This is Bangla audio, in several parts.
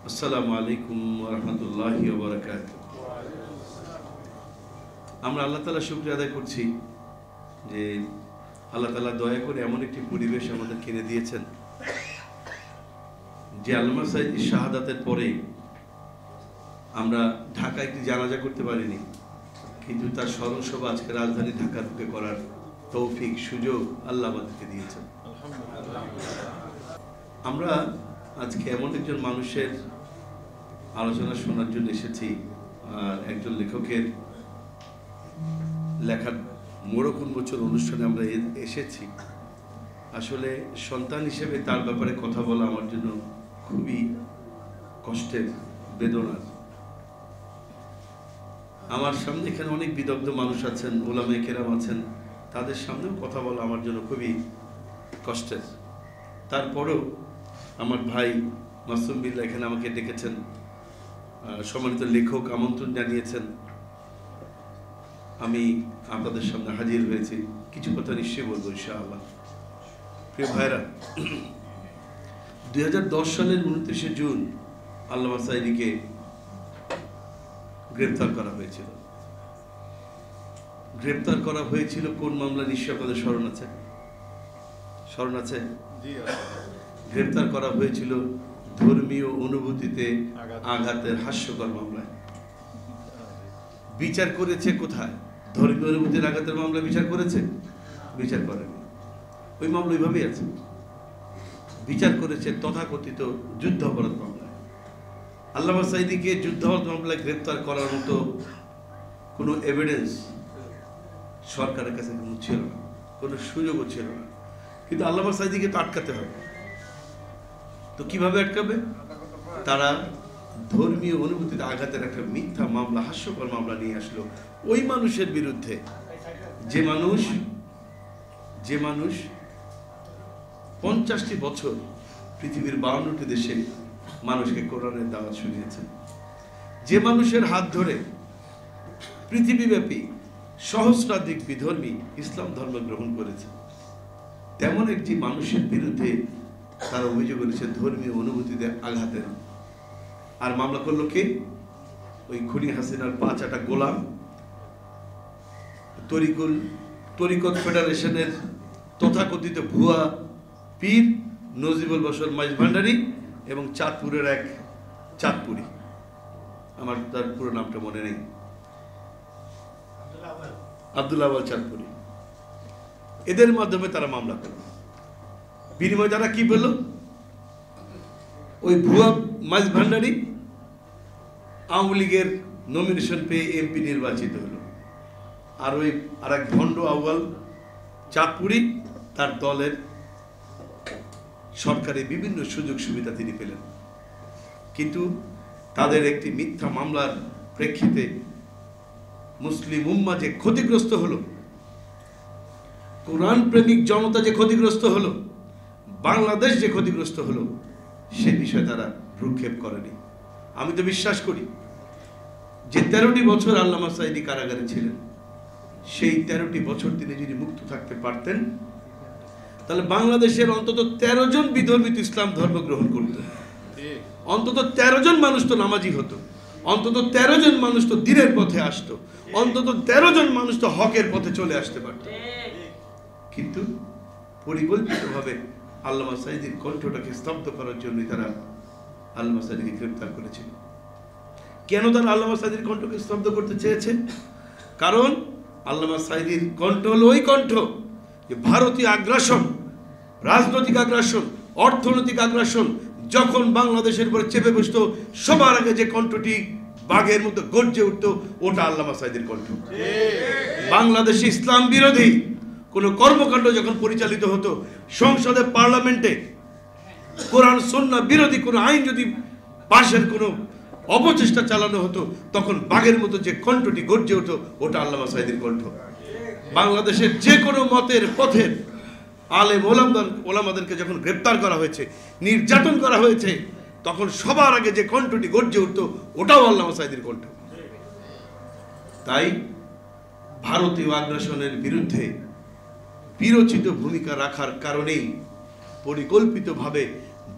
আসসালামু আলাইকুম ওয়া রাহমাতুল্লাহি ওয়া বারাকাতুহু। আমরা আল্লাহ তাআলা শুকরিয়া আদায় করছি যে আল্লাহ তাআলা দয়া করে এমন একটি পরিবেশ আমাদের কিনে দিয়েছেন যে আল্লামা সাঈদীর শাহাদাতের পরে আমরা ঢাকায় একটি জানাজা করতে পারিনি, কিন্তু তার স্মরণ সভা আজকে রাজধানী ঢাকা থেকে করার তৌফিক সুযোগ আল্লাহ আমাদেরকে দিয়েছেন। আমরা আজকে এমন একজন মানুষের আলোচনা শোনার জন্য এসেছি, আর একজন লেখকের লেখার মোড়ক উন্মোচন অনুষ্ঠানে আমরা এসেছি। আসলে সন্তান হিসেবে তার ব্যাপারে কথা বলা আমার জন্য খুবই কষ্টের, বেদনার। আমার সামনে এখানে অনেক বিদগ্ধ মানুষ আছেন, ওলামায়ে কেরাম আছেন, তাদের সামনেও কথা বলা আমার জন্য খুবই কষ্টের। তারপরেও আমার ভাই মাসুম বিল্লাহ এখানে আমাকে ডেকেছেন, সম্মানিত লেখক আমন্ত্রণ জানিয়েছেন, আমি আপনাদের সামনে হাজির হয়েছি। কিছু কথা নিশ্চয়ই বলবো ইনশাআল্লাহ। প্রিয় ভাইরা, 2010 সালের 29শে জুন আল্লামা সাঈদীকে গ্রেপ্তার করা হয়েছিল। গ্রেপ্তার করা হয়েছিল কোন মামলা নিশ্চয়ই আপনাদের স্মরণ আছে? স্মরণ আছে? গ্রেপ্তার করা হয়েছিল ধর্মীয় অনুভূতিতে আঘাতের হাস্যকর মামলায়। বিচার করেছে কোথায়? ধর্মীয় অনুভূতির আঘাতের মামলা বিচার করেছে? বিচার করেনি। ওই মামলা ওইভাবেই আছে। বিচার করেছে তথাকথিত যুদ্ধাপরাধ মামলায়। আল্লামা সাঈদীকে যুদ্ধাপরাধ মামলায় গ্রেপ্তার করার মতো কোনো এভিডেন্স সরকারের কাছে কোনো ছিল না, কোনো সুযোগও ছিল না। কিন্তু আল্লামা সাঈদীকে তো আটকাতে হবে। তো কিভাবে আটকাবে? তারা ধর্মীয় অনুভূতিতে আঘাতের একটা মিথ্যা মামলা, হাস্যকর মামলা নিয়ে আসলো ওই মানুষের বিরুদ্ধে যে মানুষ 50টি বছর পৃথিবীর 52টি দেশে মানুষকে কোরআনের দাওয়াত শুনিয়েছেন, যে মানুষের হাত ধরে পৃথিবীব্যাপী সহস্রাধিক বিধর্মী ইসলাম ধর্ম গ্রহণ করেছে, তেমন একটি মানুষের বিরুদ্ধে তারা অভিযোগ করেছে ধর্মীয় অনুভূতিতে আঘাতের। আর মামলা করলো কে? ওই খুনি হাসিনার 5 আটা গোলাম, তরিকত ফেডারেশনের তথাকথিত ভুয়া পীর নজিবুল বশর মাইজভান্ডারী এবং চাঁদপুরের এক চাঁদপুরি, আমার তার পুরো নামটা মনে নেই, আব্দুল আওয়াল চাঁদপুরি। এদের মাধ্যমে তারা মামলা করল। বিনিময়ে তারা কি পেল? ওই ভুয়া মাইজভান্ডারী আওয়ামী লীগের নমিনেশন পেয়ে এমপি নির্বাচিত হলো, আর ওই আর এক ভণ্ড আউয়াল চাঁদপুরি তার দলের সরকারি বিভিন্ন সুযোগ সুবিধা তিনি পেলেন। কিন্তু তাদের একটি মিথ্যা মামলার প্রেক্ষিতে মুসলিম উম্মাহ যে ক্ষতিগ্রস্ত হলো, কোরআন প্রেমিক জনতা যে ক্ষতিগ্রস্ত হলো, বাংলাদেশ যে ক্ষতিগ্রস্ত হলো, সে বিষয়ে তারা ভ্রুক্ষেপ করেনি। আমি তো বিশ্বাস করি যে 13টি বছর আল্লামা সাঈদী কারাগারে ছিলেন, সেই 13টি বছর তিনি যদি মুক্ত থাকতে পারতেন, তাহলে বাংলাদেশের অন্তত 13 জন বিধর্মী ইসলাম ধর্ম গ্রহণ করত, অন্তত 13 জন মানুষ তো নামাজি হতো, অন্তত 13 জন মানুষ তো দ্বীনের পথে আসতো, অন্তত 13 জন মানুষ তো হকের পথে চলে আসতে পারত। কিন্তু পরিকল্পিতভাবে আল্লামা সাঈদীর কণ্ঠটাকে স্তব্ধ করার জন্যই তারা আল্লামা সাঈদীকে গ্রেফতার করেছিল। কেন তারা আল্লামা সাঈদীর কণ্ঠকে স্তব্ধ করতে চেয়েছে? কারণ আল্লামা সাঈদীর কণ্ঠ হলো ওই কণ্ঠ যে ভারতীয় আগ্রাসন, রাজনৈতিক আগ্রাসন, অর্থনৈতিক আগ্রাসন যখন বাংলাদেশের উপরে চেপে বসত, সবার আগে যে কণ্ঠটি বাঘের মতো গর্জে উঠত, ওটা আল্লামা সাঈদীর কণ্ঠ। বাংলাদেশে ইসলাম বিরোধী কোন কর্মকাণ্ড যখন পরিচালিত হতো, সংসদে পার্লামেন্টে কোরআন সুন্নাহ বিরোধী কোনো আইন যদি পাশের কোনো অপচেষ্টা চালানো হতো, তখন বাঘের মতো যে কণ্ঠটি গর্জে উঠত, ওটা আল্লামা সাঈদীর কণ্ঠ। বাংলাদেশের যে কোনো মতের পথের আলেম ওলামাদেরকে যখন গ্রেপ্তার করা হয়েছে, নির্যাতন করা হয়েছে, তখন সবার আগে যে কণ্ঠটি গর্জে উঠত, ওটাও আল্লামা সাঈদীর কণ্ঠ। তাই ভারতীয় আগ্রাসনের বিরুদ্ধে বিরোচিত ভূমিকা রাখার কারণেই পরিকল্পিতভাবে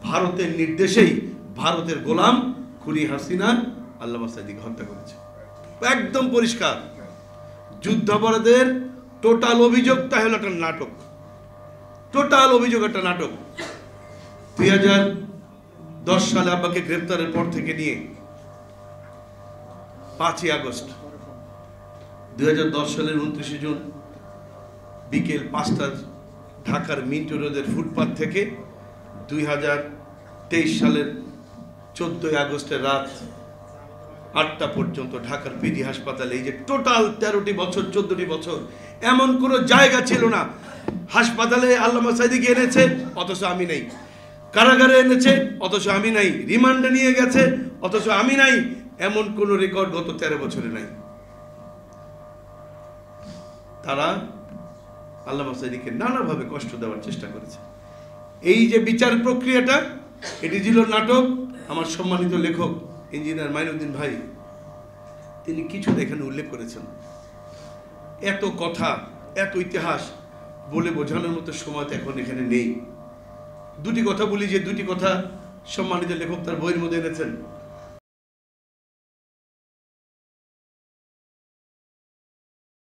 ভারতের নির্দেশেই ভারতের গোলাম খুনি হাসিনা আল্লামা সাঈদীকে হত্যা করেছে। একদম পরিষ্কার। যুদ্ধাপরাধের টোটাল অভিযোগটা হলো একটা নাটক, টোটাল অভিযোগ একটা নাটক। 2010 সালে আব্বাকে গ্রেপ্তারের পর থেকে নিয়ে 5ই আগস্ট 2010 সালের 29 জুন বিকেল 5টার ঢাকার মিন্টু রোডের ফুটপাত থেকে 2023 সালের 14ই আগস্টের রাত 8টা পর্যন্ত ঢাকার পিজি হাসপাতালে, এই যে টোটাল 13টি বছর 14টি বছর, এমন কোনো জায়গা ছিল না হাসপাতালে আল্লামা সাঈদীকে এনেছে অথচ আমি নেই, কারাগারে এনেছে অথচ আমি নাই, রিমান্ডে নিয়ে গেছে অথচ আমি নাই, এমন কোন রেকর্ড গত 13 বছরে নাই। তারা আল্লামা সাঈদীকে নানাভাবে কষ্ট দেওয়ার চেষ্টা করেছে। এই যে বিচার প্রক্রিয়াটা, এটি ছিল নাটক। আমার সম্মানিত লেখক ইঞ্জিনিয়ার মাইনুদ্দিন ভাই তিনি কিছু এখানে উল্লেখ করেছেন। এত কথা, এত ইতিহাস বলে বোঝানোর মতো সময় তো এখন এখানে নেই। দুটি কথা বলি, যে দুটি কথা সম্মানিত লেখক তার বইয়ের মধ্যে এনেছেন।